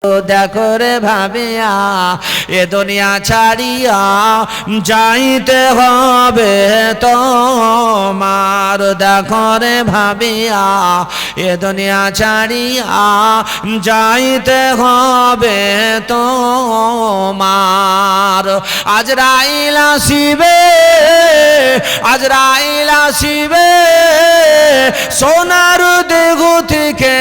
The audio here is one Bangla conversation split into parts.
দেখো রে ভাবিয়া এ দুনিয়া ছাড়িয়া যাইতে হবে তোমার। দেখো রে ভাবিয়া এ দুনিয়া ছাড়িয়া যাইতে হবে তোমার। আজরাইল আসিবে, আজরাইল আসিবে সোনার দেহ থেকে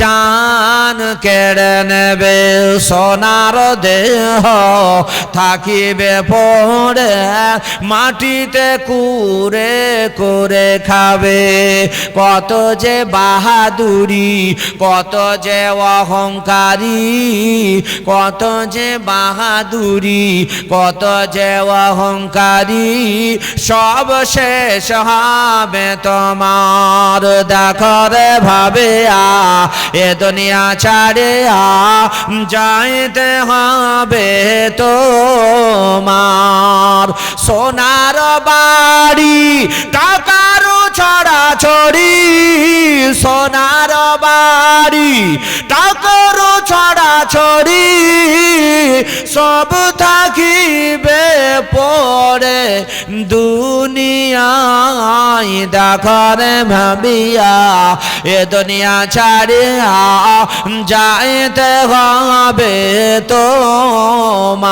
জান কেড়ে নেবে। সোনার দেহ থাকিবে পড়ে মাটিতে কুরে করে খাবে। কত যে বাহাদুরি, কত যে অহংকারী, কত যে বাহাদুরি, কত যে অহংকারী, সব শেষ হবে তোমার। দেখো রে ভাবিয়া এ দুনিয়া ছাড়িয়া যাইতে হবে তোমার। সোনার বাড়ি টাকার ছড়াছড়ি, সোনার বাড়ি টাকার ছড়াছড়ি, সব থাকিবে পড়ে দুনিয়ায়। দেখো রে ভাবিয়া এ দুনিয়া ছাড়িয়া যাইতে হবে তোমার।